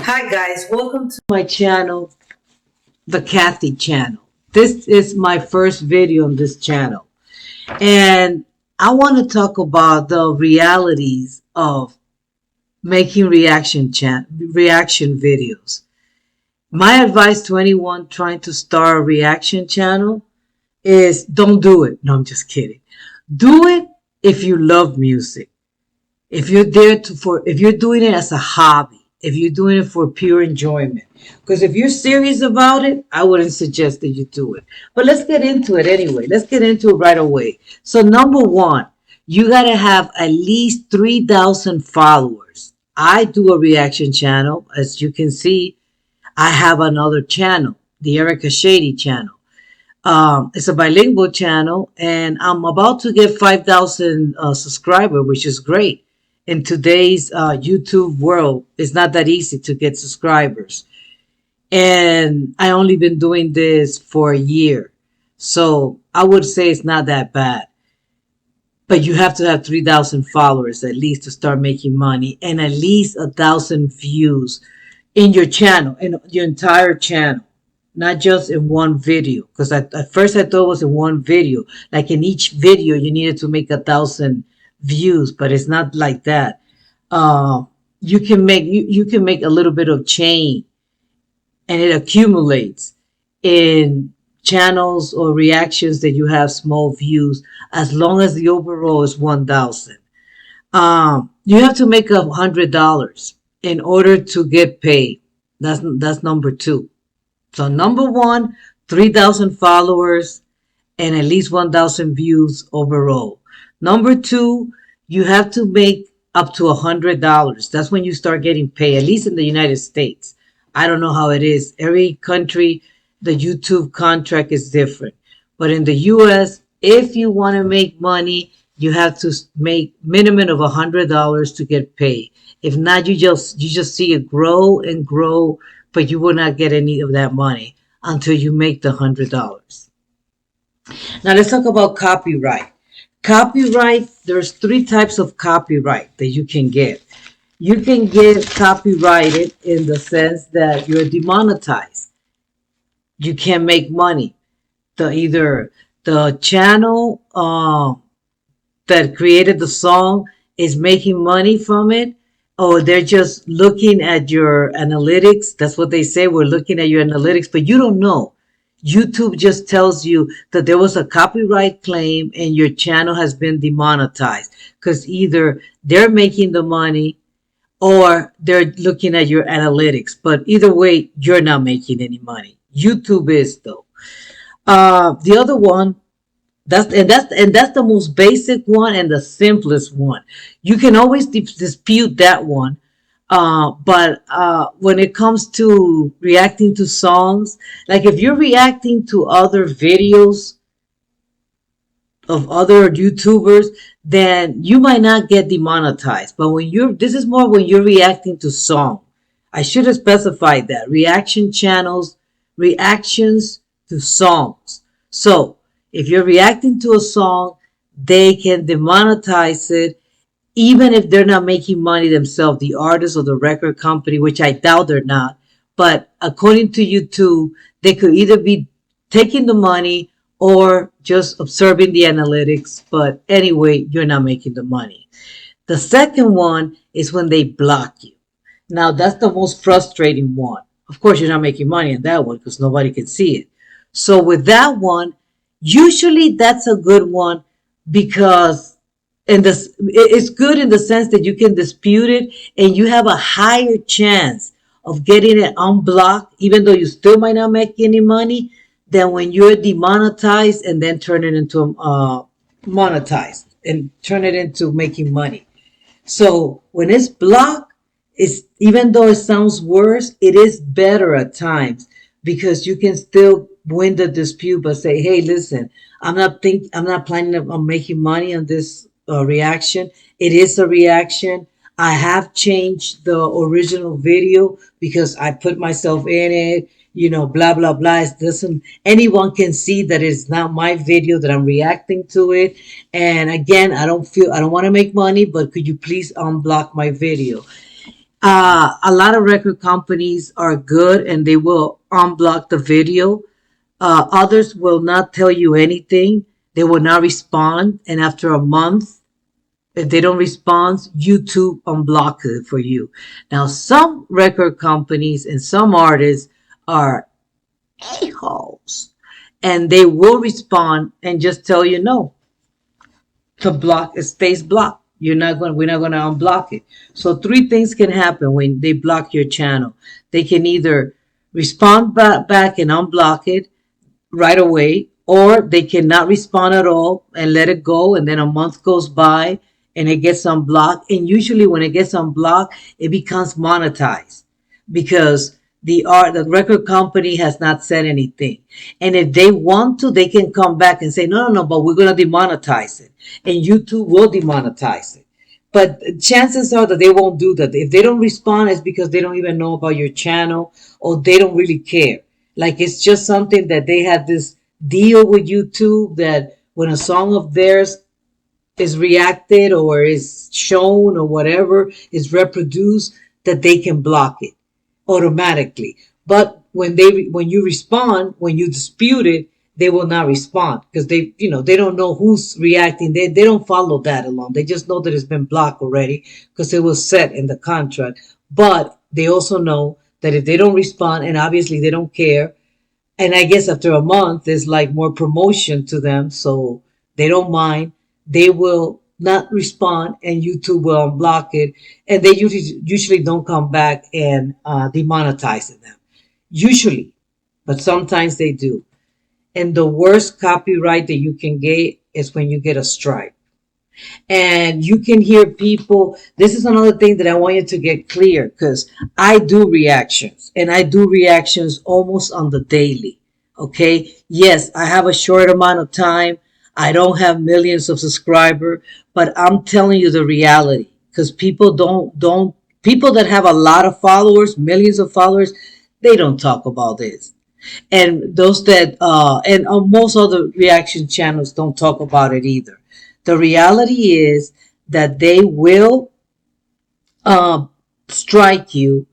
Hi guys, welcome to my channel, the Kathy channel. This is my first video on this channel, and I want to talk about the realities of making reaction videos. My advice to anyone trying to start a reaction channel is don't do it. No, I'm just kidding. Do it if you love music. If you're there to for if you're doing it as a hobby, if you're doing it for pure enjoyment. Because if you're serious about it, I wouldn't suggest that you do it. But let's get into it anyway. Let's get into it right away. So number one, you gotta have at least 3,000 followers. I do a reaction channel. As you can see, I have another channel, the Erica Shady channel. It's a bilingual channel, and I'm about to get 5,000 subscribers, which is great. In today's YouTube world, it's not that easy to get subscribers. And I only been doing this for a year. So I would say it's not that bad. But you have to have 3,000 followers at least to start making money, and at least 1,000 views in your channel, in your entire channel, not just in one video. Because at first I thought it was in one video. Like in each video, you needed to make 1,000 views, but it's not like that. You can make a little bit of change, and it accumulates in channels or reactions that you have small views, as long as the overall is 1,000. You have to make $100 in order to get paid. That's number two. So number one, 3,000 followers and at least 1,000 views overall. Number two, you have to make up to $100. That's when you start getting paid, at least in the United States. I don't know how it is. Every country, the YouTube contract is different. But in the US, if you want to make money, you have to make minimum of $100 to get paid. If not, you just see it grow and grow, but you will not get any of that money until you make the $100. Now let's talk about copyright. Copyright, there's three types of copyright that you can get. You can get copyrighted in the sense that you're demonetized. You can't make money. Either the channel that created the song is making money from it, or they're just looking at your analytics. That's what they say. We're looking at your analytics, but you don't know. YouTube just tells you that there was a copyright claim and your channel has been demonetized, because either they're making the money or they're looking at your analytics. But either way, you're not making any money. YouTube is, though. The other one, that's the most basic one and the simplest one. You can always dispute that one. But when it comes to reacting to songs, like if you're reacting to other videos of other YouTubers, then you might not get demonetized. But this is more when you're reacting to song. I should have specified that. Reaction channels, reactions to songs. So if you're reacting to a song, they can demonetize it, even if they're not making money themselves, the artist or the record company, which I doubt they're not. But according to YouTube, they could either be taking the money or just observing the analytics. But anyway, you're not making the money. The second one is when they block you. Now, that's the most frustrating one. Of course, you're not making money on that one because nobody can see it. So with that one, usually that's a good one, because it's good in the sense that you can dispute it and you have a higher chance of getting it unblocked, even though you still might not make any money, than when you're demonetized and then turn it into monetized and turn it into making money. So when it's blocked, it's, even though it sounds worse, it is better at times, because you can still win the dispute, but say, hey, listen, I'm not planning on making money on this reaction. It is a reaction. I have changed the original video because I put myself in it, blah, blah, blah. It doesn't, anyone can see that it's not my video, that I'm reacting to it. And again, I don't want to make money, but could you please unblock my video? A lot of record companies are good and they will unblock the video. Others will not tell you anything. They will not respond. And after a month, if they don't respond, YouTube unblock it for you. Now, some record companies and some artists are a-holes and they will respond and just tell you no. To block, it stays blocked. We're not going to unblock it. So three things can happen when they block your channel. They can either respond back and unblock it right away, or they cannot respond at all and let it go. And then a month goes by and it gets unblocked. And usually when it gets unblocked, it becomes monetized because the record company has not said anything. And if they want to, they can come back and say, no, no, no, but we're going to demonetize it. And YouTube will demonetize it. But chances are that they won't do that. If they don't respond, it's because they don't even know about your channel or they don't really care. Like it's just something that they had this deal with YouTube that when a song of theirs is reacted or is shown or whatever is reproduced, that they can block it automatically. But when you respond, when you dispute it, they will not respond because they don't know who's reacting. They don't follow that along. They just know that it's been blocked already because it was set in the contract. But they also know that if they don't respond, and obviously they don't care, and I guess after a month, there's like more promotion to them, so they don't mind. They will not respond, and YouTube will unblock it, and they usually don't come back and demonetize them. Usually, but sometimes they do. And the worst copyright that you can get is when you get a strike. And you can hear people. This is another thing that I want you to get clear because I do reactions and I do reactions almost on the daily. Okay. Yes, I have a short amount of time. I don't have millions of subscribers, but I'm telling you the reality because people don't, people that have a lot of followers, millions of followers, they don't talk about this. And those that and most other reaction channels don't talk about it either. The reality is that they will uh, strike you,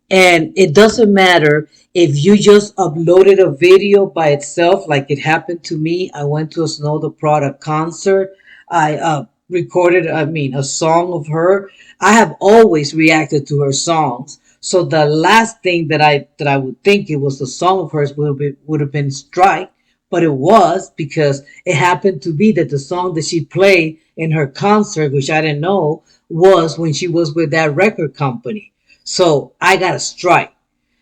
and it doesn't matter if you just uploaded a video by itself, like it happened to me. I went to a Snow the Product concert. I recorded, a song of her. I have always reacted to her songs. So the last thing that I would think it was a song of hers would have been strike, but it was because it happened to be that the song that she played in her concert, which I didn't know, was when she was with that record company. So I got a strike.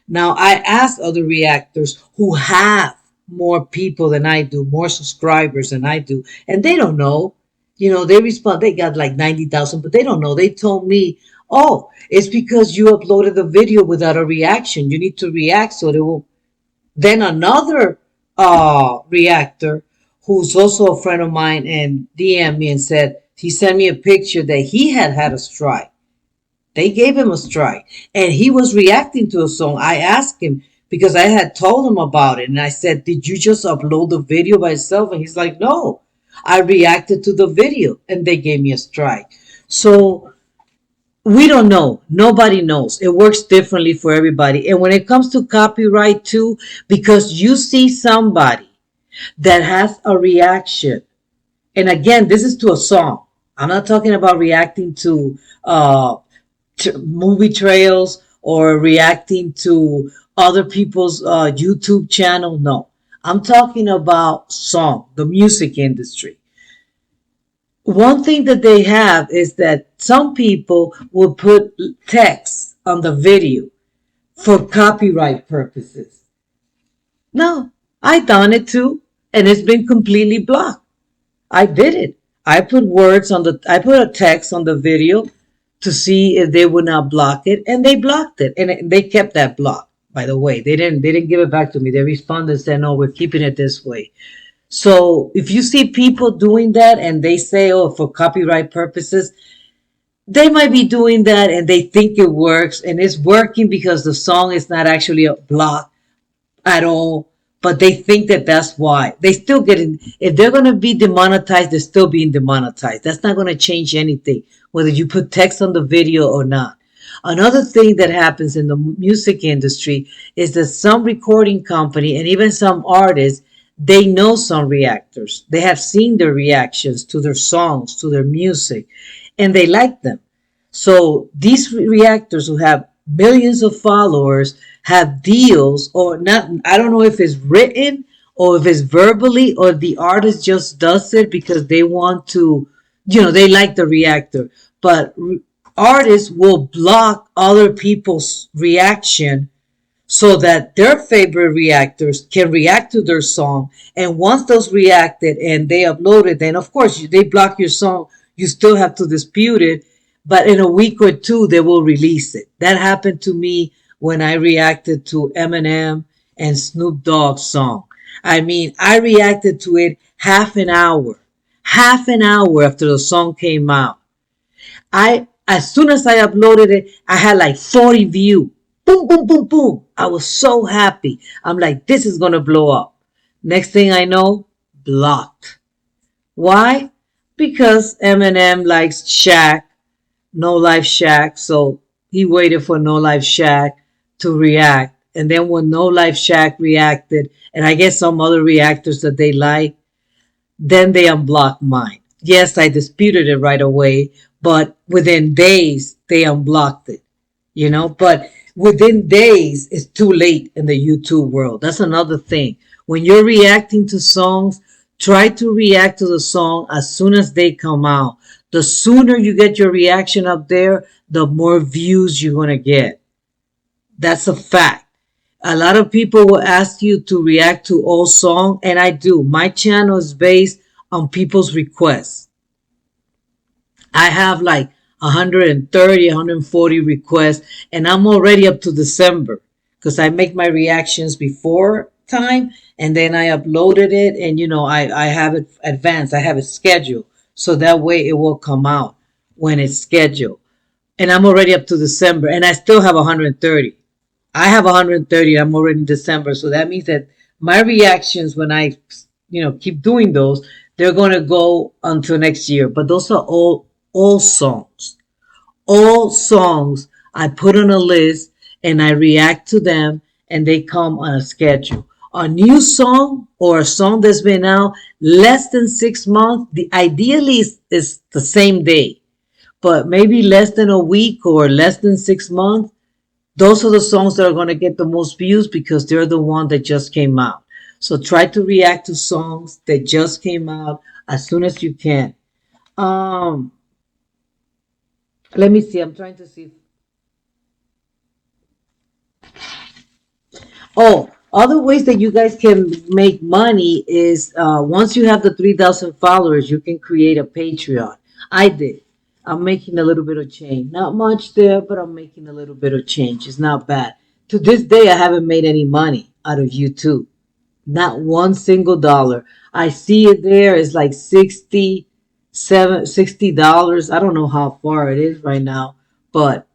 Now I asked other reactors who have more people than I do, more subscribers than I do, and they don't know. They respond, they got like 90,000, but they don't know. They told me, oh, it's because you uploaded the video without a reaction. You need to react so they will. Then another reactor who's also a friend of mine and DM me and said he sent me a picture that he had a strike. They gave him a strike and he was reacting to a song. I asked him because I had told him about it and I said, did you just upload the video by itself? And he's like, no, I reacted to the video and they gave me a strike. So we don't know. Nobody knows. It works differently for everybody. And when it comes to copyright too, because you see somebody that has a reaction, and again, this is to a song. I'm not talking about reacting to movie trails or reacting to other people's YouTube channel. No, I'm talking about song, the music industry. One thing that they have is that some people will put text on the video for copyright purposes. No, I done it too, and it's been completely blocked. I did it. I put a text on the video to see if they would not block it, and they blocked it, and they kept that block. By the way, they didn't give it back to me. They responded and said, "No, we're keeping it this way." So if you see people doing that and they say, "Oh, for copyright purposes," they might be doing that and they think it works, and it's working because the song is not actually a block at all, but they think that that's why they still getting. If they're going to be demonetized, they're still being demonetized. That's not going to change anything whether you put text on the video or not. Another thing that happens in the music industry is that some recording company and even some artists, they know some reactors. They have seen their reactions to their songs, to their music, and they like them. So these reactors who have millions of followers have deals, or not. I don't know if it's written or if it's verbally, or the artist just does it because they want to, they like the reactor. But artists will block other people's reaction so that their favorite reactors can react to their song. And once those reacted and they upload it, then of course they block your song. You still have to dispute it, but in a week or two they will release it. That happened to me when I reacted to Eminem and Snoop Dogg's song. I mean, I reacted to it half an hour after the song came out. I as soon as I uploaded it, I had like 40 views. Boom, boom, boom, boom. I was so happy. I'm like, this is gonna blow up. Next thing I know, blocked. Why? Because Eminem likes Shaq, No Life Shaq, so he waited for No Life Shaq to react. And then when No Life Shaq reacted, and I guess some other reactors that they like, then they unblocked mine. Yes, I disputed it right away, but within days they unblocked it. But within days it's too late in the YouTube world. That's another thing. When you're reacting to songs, try to react to the song as soon as they come out. The sooner you get your reaction up there, the more views you're going to get. That's a fact. A lot of people will ask you to react to all song, and I do. My channel is based on people's requests. I have like 130, 140 requests, and I'm already up to December because I make my reactions before time, and then I uploaded it, and I have it advanced. I have it scheduled, so that way it will come out when it's scheduled. And I'm already up to December, and I still have 130. I have 130. I'm already in December, so that means that my reactions when I, keep doing those, they're going to go until next year. But those are all songs. All songs I put on a list and I react to them, and they come on a schedule. A new song or a song that's been out less than 6 months, the ideally is the same day, but maybe less than a week or less than 6 months. Those are the songs that are going to get the most views because they're the one that just came out. So try to react to songs that just came out as soon as you can. Um, Let me see. I'm trying to see. Oh, other ways that you guys can make money is once you have the 3,000 followers, you can create a Patreon. I did. I'm making a little bit of change. Not much there, but I'm making a little bit of change. It's not bad. To this day, I haven't made any money out of YouTube. Not one single dollar. I see it there. It's like $60. I don't know how far it is right now, but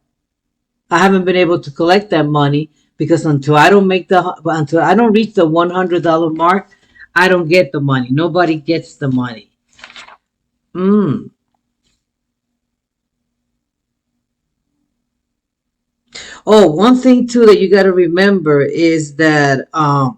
I haven't been able to collect that money because until I don't reach the $100 mark, I don't get the money. Nobody gets the money. Mm. Oh, one thing too that you got to remember is that a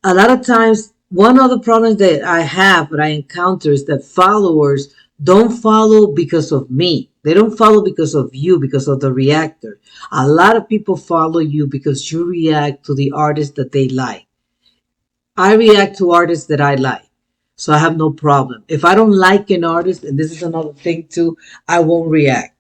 lot of times one of the problems that I have that I encounter is that followers don't follow because of me. They don't follow because of you, because of the reactor. A lot of people follow you because you react to the artist that they like. I react to artists that I like. So I have no problem. If I don't like an artist, and this is another thing too, I won't react.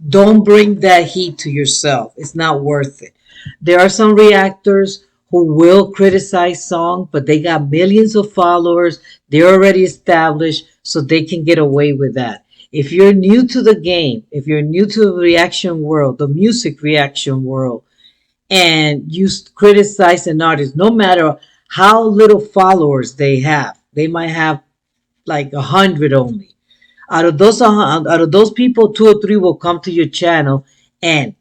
Don't bring that heat to yourself. It's not worth it. There are some reactors who will criticize song, but they got millions of followers. They're already established, so they can get away with that. If you're new to the game, if you're new to the reaction world, the music reaction world, and you criticize an artist, no matter how little followers they might have like 100 only. Out of those people, two or three will come to your channel and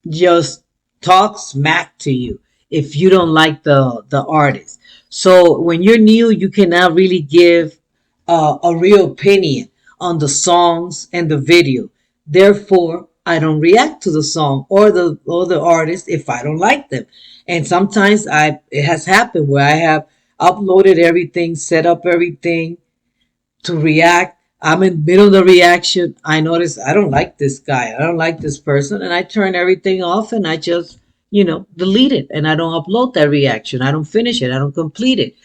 just talk smack to you if you don't like the artist. So when you're new, you cannot really give a real opinion on the songs and the video. Therefore, I don't react to the song or the artist if I don't like them. And sometimes I it has happened where I have uploaded everything, set up everything to react. I'm in the middle of the reaction. I notice I don't like this guy. I don't like this person. And I turn everything off and I just, delete it. And I don't upload that reaction. I don't finish it. I don't complete it.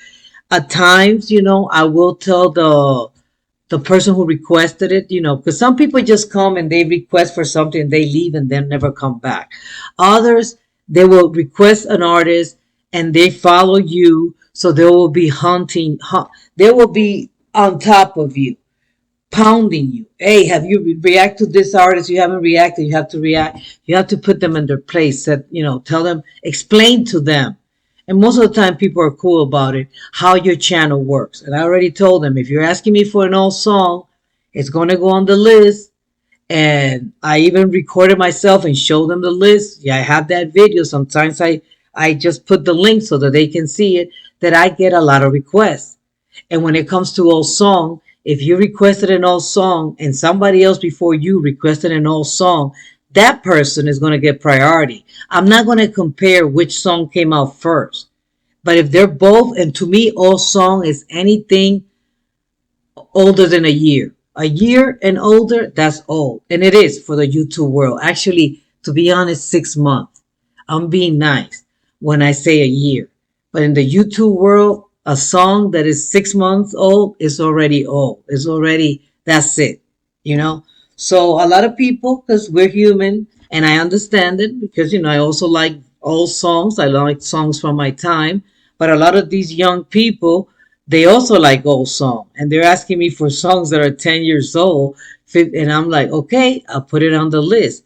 At times, I will tell the person who requested it, because some people just come and they request for something, they leave and then never come back. Others, they will request an artist and they follow you, so they will be they will be on top of you, pounding you. Hey, have you react to this artist? You haven't reacted. You have to react. You have to put them in their place. That tell them, explain to them. And most of the time, people are cool about it. How your channel works. And I already told them, if you're asking me for an old song, it's going to go on the list. And I even recorded myself and showed them the list. Yeah, I have that video. Sometimes I just put the link so that they can see it. That I get a lot of requests. And when it comes to old song, if you requested an old song and somebody else before you requested an old song, that person is going to get priority. I'm not going to compare which song came out first. But if they're both, and to me, old song is anything older than a year. A year and older, that's old. And it is for the YouTube world. Actually, to be honest, 6 months. I'm being nice when I say a year. But in the YouTube world, a song that is 6 months old is already old. It's already, that's it, you know? So a lot of people, because we're human, and I understand it because, I also like old songs. I like songs from my time. But a lot of these young people, they also like old songs. And they're asking me for songs that are 10 years old. And I'm like, okay, I'll put it on the list.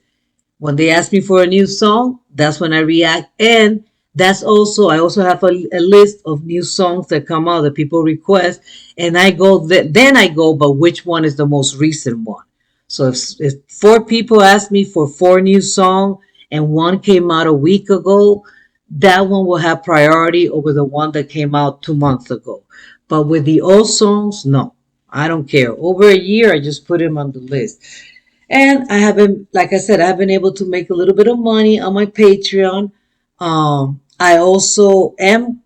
When they ask me for a new song, that's when I react. And I also have a list of new songs that come out that people request. And I go, then I go, but which one is the most recent one? So if four people ask me for four new songs and one came out a week ago, that one will have priority over the one that came out 2 months ago. But with the old songs, no, I don't care. Over a year, I just put them on the list. And I haven't, like I said, I've been able to make a little bit of money on my Patreon. I also am,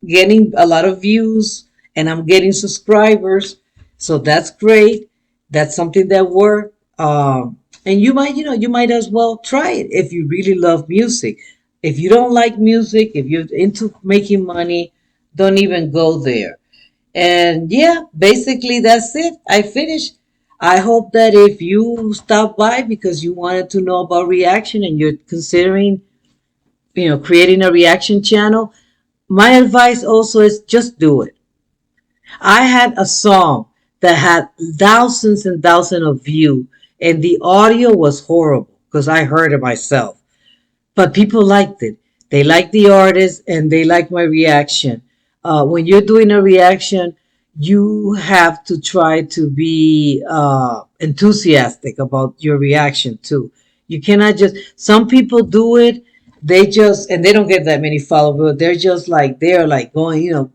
getting a lot of views and I'm getting subscribers. So that's great. That's something that worked. And you might as well try it if you really love music. If you don't like music, if you're into making money, don't even go there. And yeah, basically that's it. I finished. I hope that if you stop by because you wanted to know about reaction and you're considering, creating a reaction channel, my advice also is just do it. I had a song that had thousands and thousands of views and the audio was horrible because I heard it myself, but people liked it. They liked the artist and they liked my reaction. When you're doing a reaction, you have to try to be enthusiastic about your reaction too. You cannot just, some people do it, and they don't get that many followers. They're like going,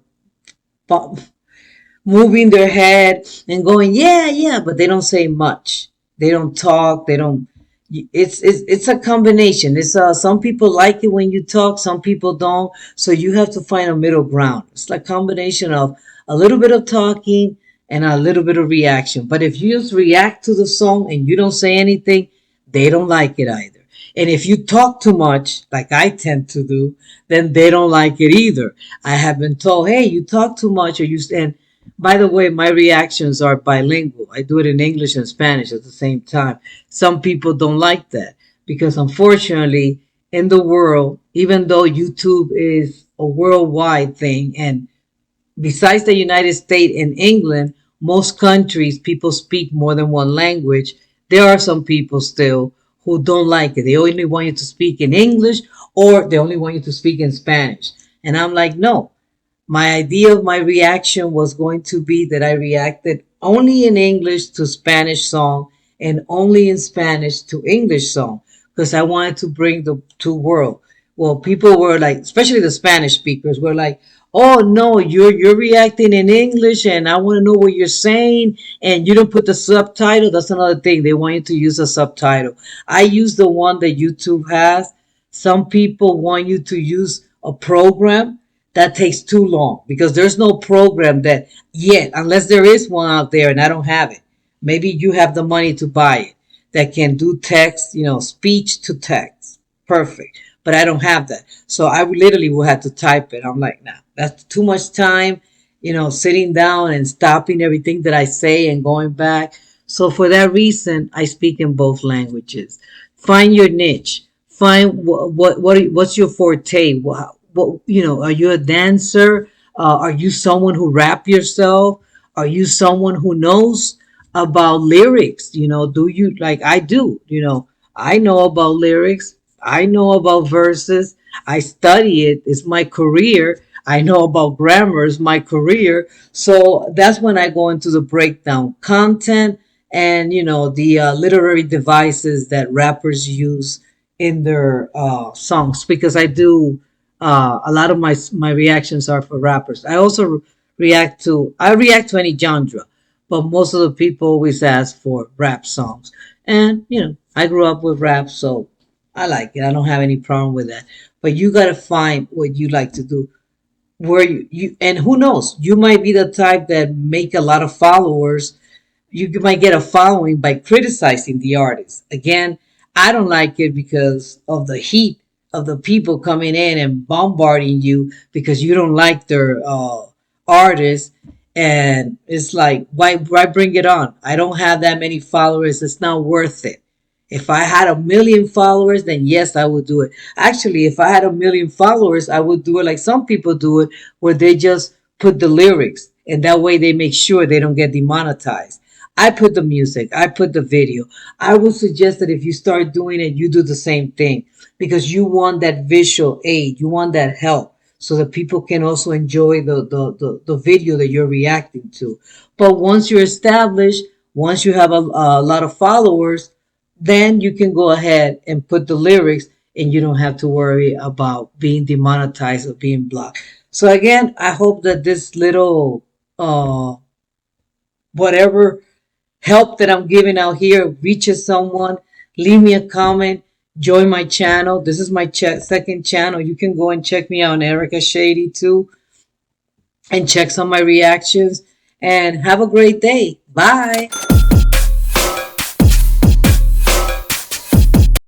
moving their head and going, yeah, yeah, but they don't say much. They don't talk. They don't. It's a combination. Some people like it when you talk, some people don't. So you have to find a middle ground. It's like a combination of a little bit of talking and a little bit of reaction. But if you just react to the song and you don't say anything, they don't like it either. And if you talk too much, like I tend to do, then they don't like it either. I have been told, hey, you talk too much, or you stand. By the way, my reactions are bilingual. I do it in English and Spanish at the same time. Some people don't like that because unfortunately, in the world, even though YouTube is a worldwide thing, and besides the United States and England, most countries, people speak more than one language. There are some people still who don't like it. They only want you to speak in English or they only want you to speak in Spanish. And I'm like, no, my idea of my reaction was going to be that I reacted only in English to Spanish song and only in Spanish to English song because I wanted to bring the two worlds. Well, people were like, especially the Spanish speakers, were like, "Oh no, you're reacting in English, and I want to know what you're saying, and you don't put the subtitle." That's another thing. They want you to use a subtitle. I use the one that YouTube has. Some people want you to use a program that takes too long because there's no program that yet, unless there is one out there, and I don't have it. Maybe you have the money to buy it that can do text, speech to text. Perfect. But I don't have that. So I literally will have to type it. I'm like, nah, that's too much time, sitting down and stopping everything that I say and going back. So for that reason, I speak in both languages. Find your niche. Find what's your forte. Are you a dancer? Are you someone who rap yourself? Are you someone who knows about lyrics? Do you like I do? I know about lyrics. I know about verses. I study it. It's my career. I know about grammar. It's my career. So that's when I go into the breakdown content and the literary devices that rappers use in their songs because I do a lot of my reactions are for rappers. I also react to any genre, but most of the people always ask for rap songs. And I grew up with rap, so I like it. I don't have any problem with that. But you got to find what you like to do. Where you and who knows, you might be the type that make a lot of followers. You might get a following by criticizing the artist. Again, I don't like it because of the heat of the people coming in and bombarding you because you don't like their artist. And it's like, why bring it on? I don't have that many followers. It's not worth it. If I had a million followers, then yes, I would do it. Actually, if I had a million followers, I would do it like some people do it, where they just put the lyrics and that way they make sure they don't get demonetized. I put the music, I put the video. I would suggest that if you start doing it, you do the same thing because you want that visual aid, you want that help so that people can also enjoy the video that you're reacting to. But once you're established, once you have a lot of followers, then you can go ahead and put the lyrics and you don't have to worry about being demonetized or being blocked. So again, I hope that this little whatever help that I'm giving out here reaches someone. Leave me a comment. Join my channel. This is my second channel. You can go and check me out on Erica Shady too and check some of my reactions. And have a great day. Bye.